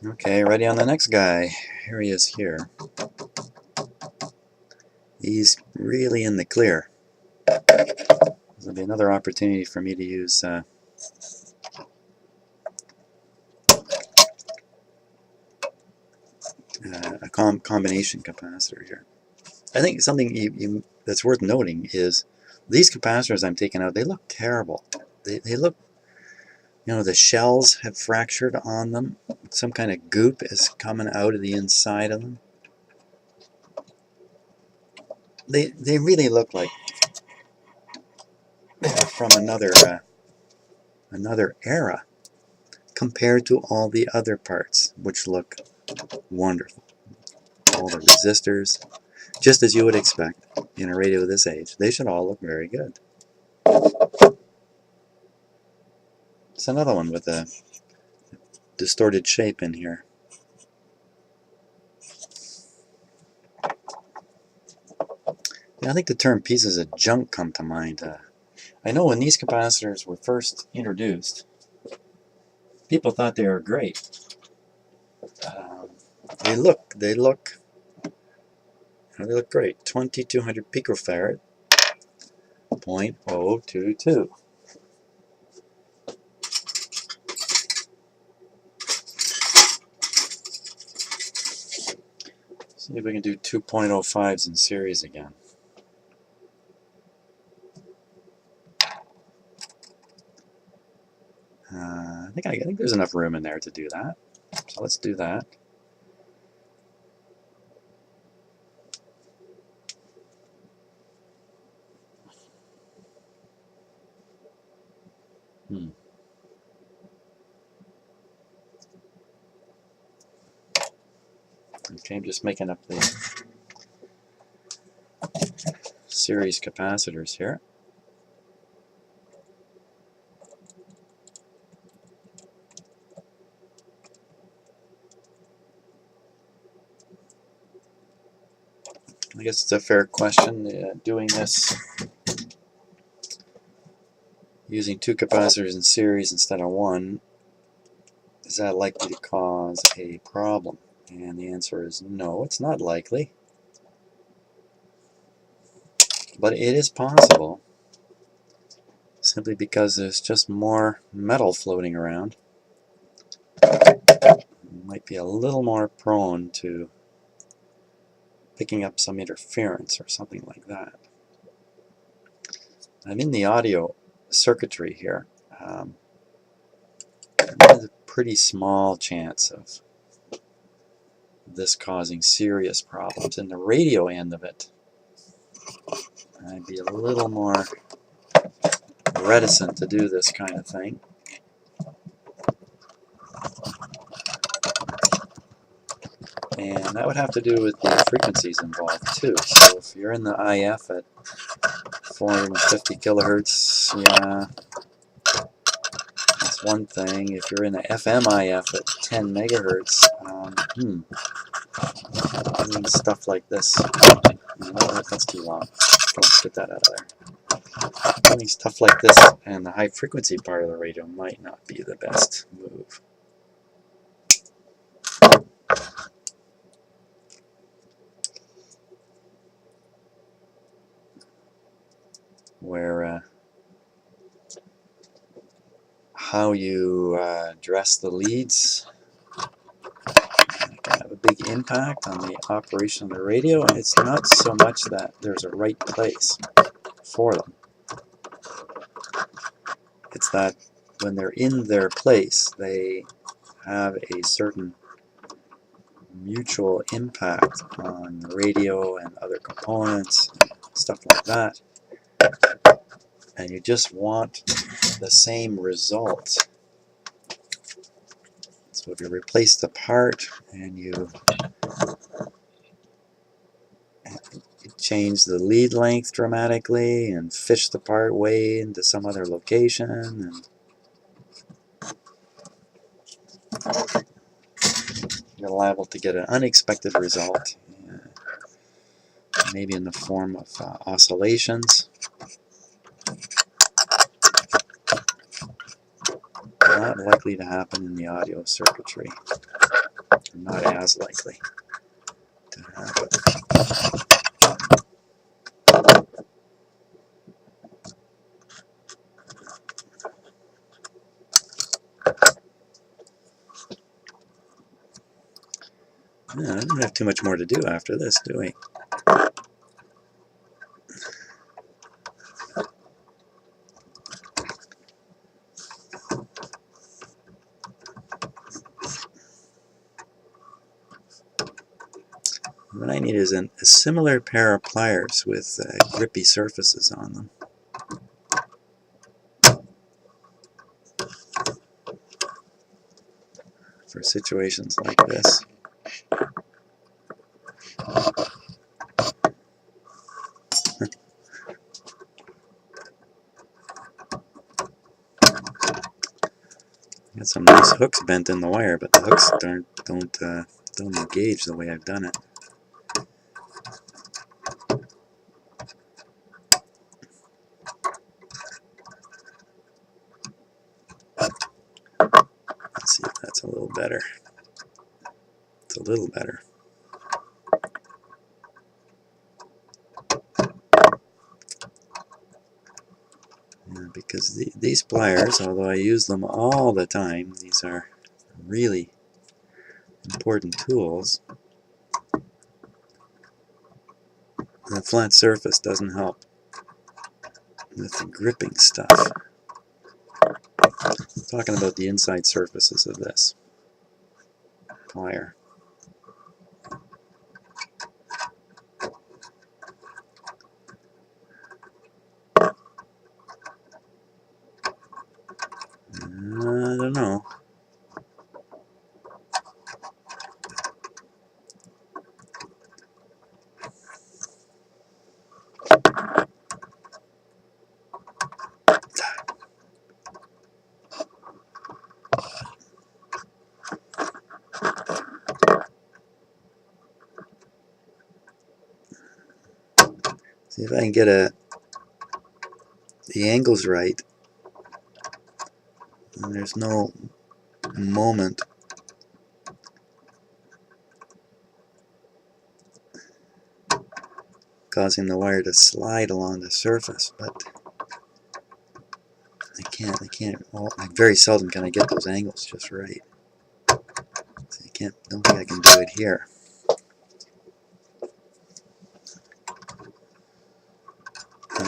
Okay, ready on the next guy. Here he is here. He's really in the clear. This will be another opportunity for me to use a combination capacitor here. I think something that's worth noting is these capacitors I'm taking out, they look terrible. They look, the shells have fractured on them. Some kind of goop is coming out of the inside of them. They really look like they're from another era compared to all the other parts, which look wonderful. All the resistors, just as you would expect in a radio of this age, they should all look very good. It's another one with a distorted shape in here. I think the term pieces of junk come to mind. I know when these capacitors were first introduced, people thought they were great. They look great. 2200 picofarad, 0.022. See if we can do 2.05s in series again. I think there's enough room in there to do that. So let's do that. Okay, I'm just making up the series capacitors here. I guess it's a fair question, doing this using two capacitors in series instead of one, is that likely to cause a problem? And the answer is no, it's not likely. But it is possible, simply because there's just more metal floating around. It might be a little more prone to picking up some interference or something like that. I'm in the audio circuitry here. There's a pretty small chance of this causing serious problems. In the radio end of it, I'd be a little more reticent to do this kind of thing. And that would have to do with the frequencies involved too. So if you're in the IF at 450 kilohertz, yeah, that's one thing. If you're in the FM IF at 10 megahertz, doing stuff like this, that's too long. Let's get that out of there. Doing stuff like this and the high frequency part of the radio might not be the best move. Where how you dress the leads can have a big impact on the operation of the radio, and it's not so much that there's a right place for them. It's that when they're in their place, they have a certain mutual impact on the radio and other components, stuff like that. And you just want the same result. So if you replace the part and you change the lead length dramatically and fish the part way into some other location, and you're liable to get an unexpected result, maybe in the form of oscillations. Not likely to happen in the audio circuitry. not as likely to happen. Yeah, I don't have too much more to do after this, do we? What I need is a similar pair of pliers with grippy surfaces on them. For situations like this. Got some nice hooks bent in the wire, but the hooks don't engage the way I've done it. Let's see if that's a little better. It's a little better. Yeah, because these pliers, although I use them all the time, these are really important tools. The flat surface doesn't help with the gripping stuff. I'm talking about the inside surfaces of this plier. I don't know. See if I can get the angles right. And there's no moment causing the wire to slide along the surface, but I very seldom can I get those angles just right. So don't think I can do it here.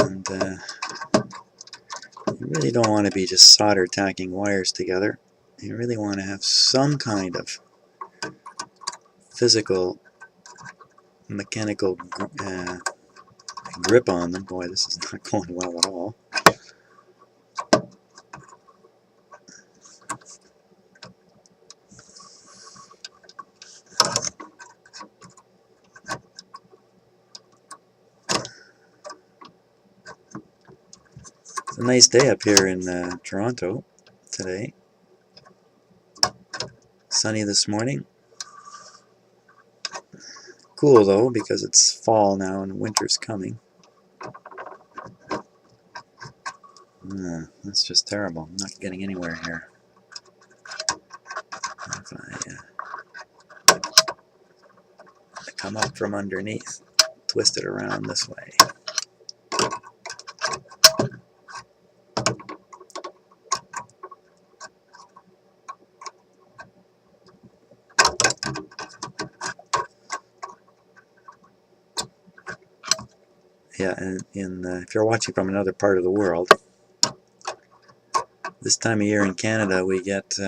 And you really don't want to be just solder tacking wires together. You really want to have some kind of physical, mechanical grip on them. Boy, this is not going well at all. It's a nice day up here in Toronto today. Sunny this morning. Cool though, because it's fall now and winter's coming. That's just terrible. I'm not getting anywhere here. If I come up from underneath, twist it around this way. Yeah, and if you're watching from another part of the world, this time of year in Canada we get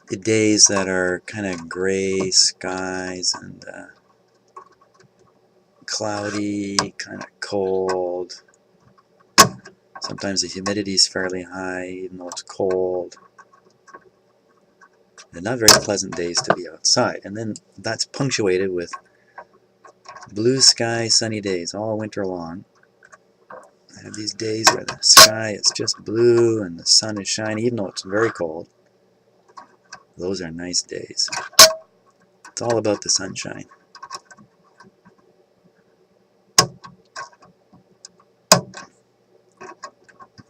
days that are kind of gray skies and cloudy, kind of cold. Sometimes the humidity is fairly high, even though it's cold. They're not very pleasant days to be outside. And then that's punctuated with blue sky, sunny days all winter long. I have these days where the sky is just blue and the sun is shining, even though it's very cold. Those are nice days. It's all about the sunshine.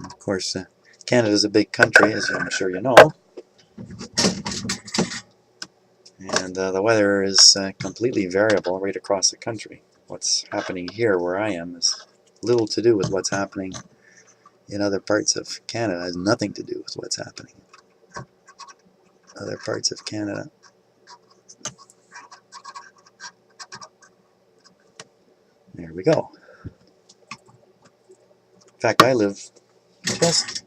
Of course, Canada's a big country, as I'm sure you know. And the weather is completely variable right across the country. What's happening here where I am is little to do with what's happening in other parts of Canada. It has nothing to do with what's happening in other parts of Canada. There we go. In fact, I live just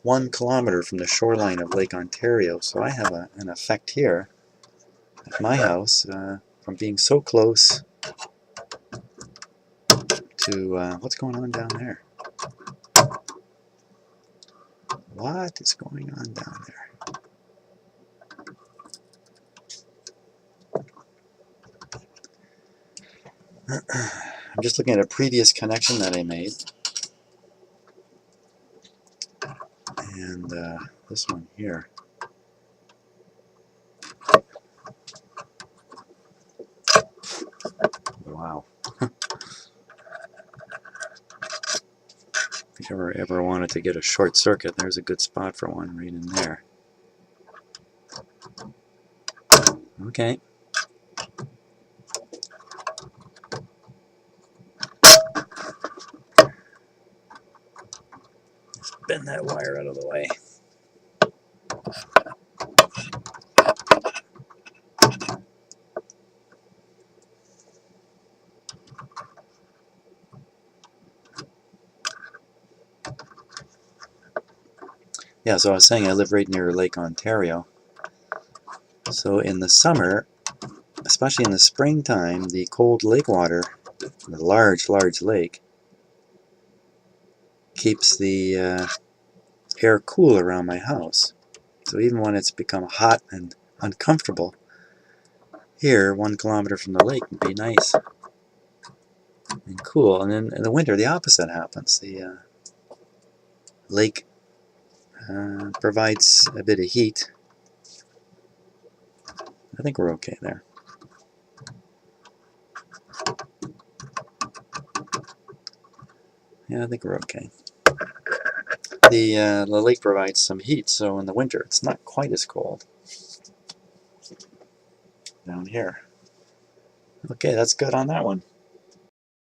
1 kilometer from the shoreline of Lake Ontario, so I have an effect here at my house from being so close to what's going on down there. What is going on down there? I'm just looking at a previous connection that I made. And this one here. Wow. If you ever wanted to get a short circuit, there's a good spot for one right in there. Okay. Let's bend that wire out of the way. Yeah, so I was saying I live right near Lake Ontario. So in the summer, especially in the springtime, the cold lake water, the large lake, keeps the air cool around my house. So even when it's become hot and uncomfortable, here, 1 kilometer from the lake would be nice and cool. And then in the winter, the opposite happens. The lake provides a bit of heat. I think we're okay there. Yeah, I think we're okay. The lake provides some heat, so in the winter it's not quite as cold down here. Okay, that's good on that one.